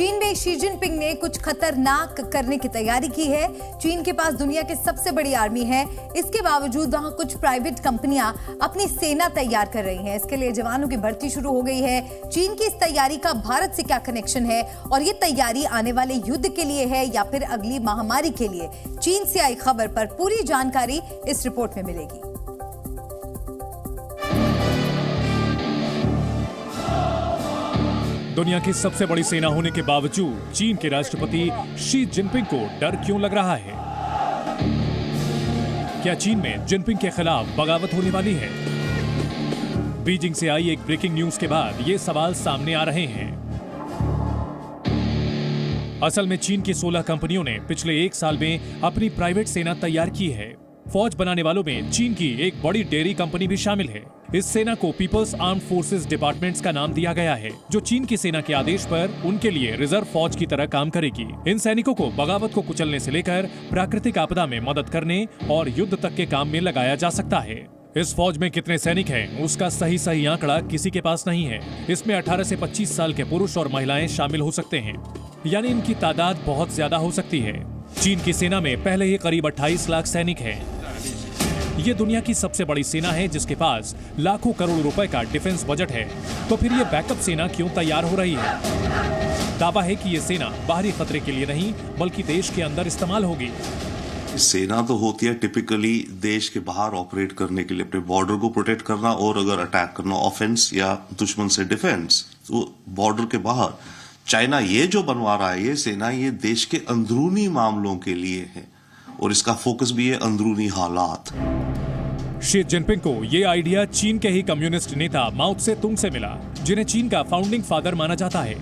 चीन में Xi Jinping ने कुछ खतरनाक करने की तैयारी की है। चीन के पास दुनिया की सबसे बड़ी आर्मी है, इसके बावजूद वहां कुछ प्राइवेट कंपनियां अपनी सेना तैयार कर रही हैं। इसके लिए जवानों की भर्ती शुरू हो गई है। चीन की इस तैयारी का भारत से क्या कनेक्शन है और ये तैयारी आने वाले युद्ध के लिए है या फिर अगली महामारी के लिए? चीन से आई खबर पर पूरी जानकारी इस रिपोर्ट में मिलेगी। दुनिया की सबसे बड़ी सेना होने के बावजूद चीन के राष्ट्रपति शी जिनपिंग को डर क्यों लग रहा है? क्या चीन में जिनपिंग के खिलाफ बगावत होने वाली है? बीजिंग से आई एक ब्रेकिंग न्यूज के बाद ये सवाल सामने आ रहे हैं। असल में चीन की 16 कंपनियों ने पिछले 1 साल में अपनी प्राइवेट सेना तैयार की है। फौज बनाने वालों में चीन की एक बड़ी डेयरी कंपनी भी शामिल है। इस सेना को पीपल्स आर्म फोर्सेस डिपार्टमेंट्स का नाम दिया गया है, जो चीन की सेना के आदेश पर उनके लिए रिजर्व फौज की तरह काम करेगी। इन सैनिकों को बगावत को कुचलने से लेकर प्राकृतिक आपदा में मदद करने और युद्ध तक के काम में लगाया जा सकता है। इस फौज में कितने सैनिक हैं, उसका सही आंकड़ा किसी के पास नहीं है। इसमें 18 से 25 साल के पुरुष और महिलाएं शामिल हो सकते हैं, यानी इनकी तादाद बहुत ज्यादा हो सकती है। चीन की सेना में पहले ही करीब 28 लाख सैनिक हैं। ये दुनिया की सबसे बड़ी सेना है जिसके पास लाखों करोड़ रुपए का डिफेंस बजट है। तो फिर ये बैकअप सेना क्यों तैयार हो रही है? दावा है कि ये सेना बाहरी खतरे के लिए नहीं बल्कि देश के अंदर इस्तेमाल होगी। सेना तो होती है टिपिकली देश के बाहर ऑपरेट करने के लिए, अपने बॉर्डर को प्रोटेक्ट करना और अगर अटैक करना, ऑफेंस या दुश्मन से डिफेंस। तो बॉर्डर के बाहर चाइना ये जो बनवा रहा है, ये सेना ये देश के अंदरूनी मामलों के लिए है और इसका फोकस भी है अंदरूनी हालात। शी जिनपिंग को ये आइडिया चीन के ही कम्युनिस्ट नेता माओ त्से तुंग से मिला, जिन्हें चीन का फाउंडिंग फादर माना जाता है।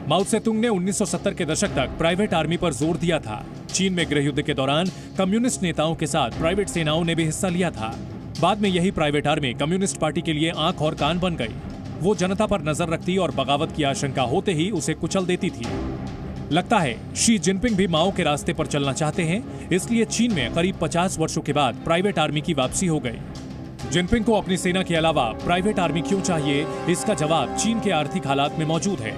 माओ त्से तुंग ने 1970 के दशक तक प्राइवेट आर्मी पर जोर दिया था। चीन में गृह युद्ध के दौरान कम्युनिस्ट नेताओं के साथ प्राइवेट सेनाओं ने भी हिस्सा लिया था। बाद में यही प्राइवेट आर्मी कम्युनिस्ट पार्टी के लिए आंख और कान बन गई। वो जनता पर नजर रखती और बगावत की आशंका होते ही उसे कुचल देती थी। लगता है शी जिनपिंग भी माओ के रास्ते पर चलना चाहते हैं, इसलिए चीन में करीब 50 वर्षों के बाद प्राइवेट आर्मी की वापसी हो गई। जिनपिंग को अपनी सेना के अलावा प्राइवेट आर्मी क्यों चाहिए, इसका जवाब चीन के आर्थिक हालात में मौजूद है।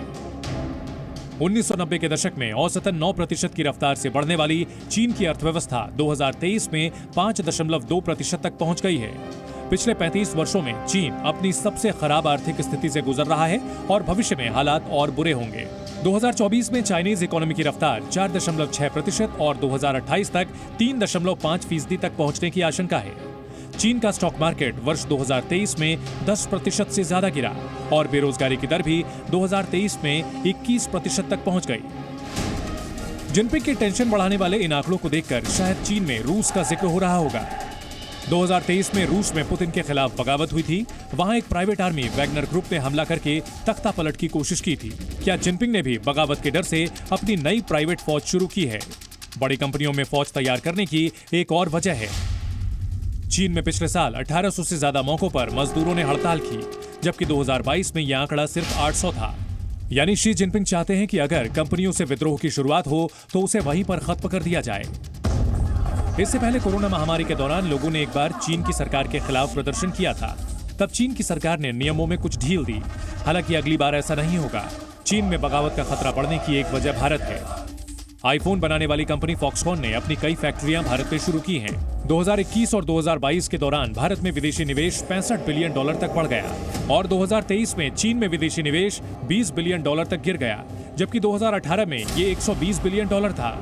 1990 के दशक में औसतन 9% की रफ्तार से बढ़ने वाली चीन की अर्थव्यवस्था 2023 में 5.2% तक पहुंच गई है। पिछले 35 वर्षों में चीन अपनी सबसे खराब आर्थिक स्थिति से गुजर रहा है और भविष्य में हालात और बुरे होंगे। 2024 में चाइनीज इकोनॉमी की रफ्तार 4.6% और 2028 तक 3.5% तक पहुंचने की आशंका है। चीन का स्टॉक मार्केट वर्ष 2023 में 10% से ज्यादा गिरा और बेरोजगारी की दर भी 2023 में 21% तक पहुंच गई। जिनपिंग की टेंशन बढ़ाने वाले इन आंकड़ों को देखकर शायद चीन में रूस का जिक्र हो रहा होगा। 2023 में रूस में पुतिन के खिलाफ बगावत हुई थी। वहां एक प्राइवेट आर्मी वैगनर ग्रुप ने हमला करके तख्ता पलट की कोशिश की थी। क्या जिनपिंग ने भी बगावत के डर से अपनी नई प्राइवेट फौज शुरू की है? बड़ी कंपनियों में फौज तैयार करने की एक और वजह है। चीन में पिछले साल 1800 से ज्यादा मौकों पर मजदूरों ने हड़ताल की, जबकि 2022 में यह आंकड़ा सिर्फ 800 था। यानी शी जिनपिंग चाहते हैं कि अगर कंपनियों से विद्रोह की शुरुआत हो तो उसे वहीं पर खत्म कर दिया जाए। इससे पहले कोरोना महामारी के दौरान लोगों ने एक बार चीन की सरकार के खिलाफ प्रदर्शन किया था। तब चीन की सरकार ने नियमों में कुछ ढील दी। हालांकि अगली बार ऐसा नहीं होगा। चीन में बगावत का खतरा बढ़ने की एक वजह भारत है। आईफोन बनाने वाली कंपनी फॉक्सकॉन ने अपनी कई फैक्ट्रियां भारत में शुरू की हैं। 2021 और 2022 के दौरान भारत में विदेशी निवेश $65 बिलियन तक बढ़ गया और 2023 में चीन में विदेशी निवेश $20 बिलियन तक गिर गया, जबकि 2018 में ये $120 बिलियन था।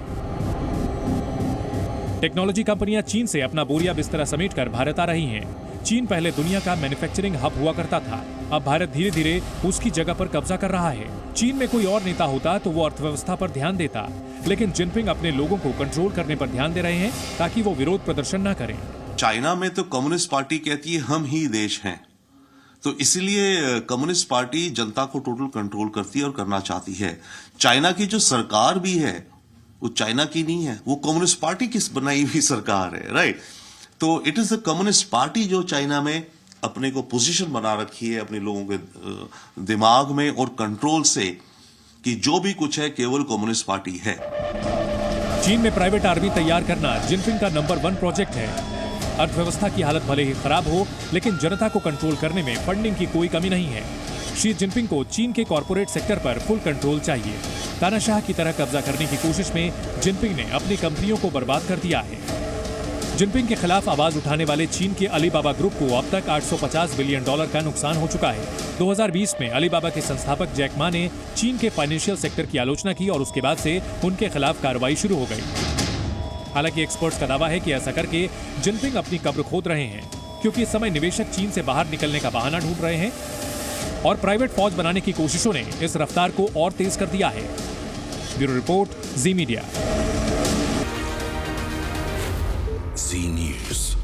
टेक्नोलॉजी कंपनियां चीन से अपना बोरिया बिस्तरा समेटकर भारत आ रही हैं। चीन पहले दुनिया का मैन्युफैक्चरिंग हब हुआ करता था, अब भारत धीरे धीरे उसकी जगह पर कब्जा कर रहा है। चीन में कोई और नेता होता तो वो अर्थव्यवस्था पर ध्यान देता, लेकिन जिनपिंग अपने लोगों को कंट्रोल करने पर ध्यान दे रहे हैं ताकि वो विरोध प्रदर्शन न करें। चाइना में तो कम्युनिस्ट पार्टी कहती है हम ही देश हैं, तो इसलिए कम्युनिस्ट पार्टी जनता को टोटल कंट्रोल करती है और करना चाहती है। चाइना की जो सरकार भी है वो चाइना की नहीं है, वो कम्युनिस्ट पार्टी की बनाई हुई सरकार है, राइट। तो it is the communist party जो चाइना में अपने को पोजीशन बना रखी है अपने लोगों के दिमाग में और कंट्रोल से, कि जो भी कुछ है केवल कम्युनिस्ट पार्टी है। चीन में प्राइवेट आर्मी तैयार करना जिनपिंग का नंबर 1 प्रोजेक्ट है। अर्थव्यवस्था की हालत भले ही खराब हो, लेकिन जनता को कंट्रोल करने में फंडिंग की कोई कमी नहीं है। शी जिनपिंग को चीन के कॉरपोरेट सेक्टर पर फुल कंट्रोल चाहिए। तानाशाह की तरह कब्जा करने की कोशिश में जिनपिंग ने अपनी कंपनियों को बर्बाद कर दिया है। जिनपिंग के खिलाफ आवाज उठाने वाले चीन के अलीबाबा ग्रुप को अब तक $850 बिलियन का नुकसान हो चुका है। 2020 में अलीबाबा के संस्थापक जैक मा ने चीन के फाइनेंशियल सेक्टर की आलोचना की और उसके बाद से उनके खिलाफ कार्रवाई शुरू हो गई। हालांकि एक्सपर्ट्स का दावा है कि ऐसा करके जिनपिंग अपनी कब्र खोद रहे हैं, क्योंकि इस समय निवेशक चीन से बाहर निकलने का बहाना ढूंढ रहे हैं और प्राइवेट फौज बनाने की कोशिशों ने इस रफ्तार को और तेज कर दिया है। ब्यूरो रिपोर्ट, जी मीडिया। जी न्यूज़।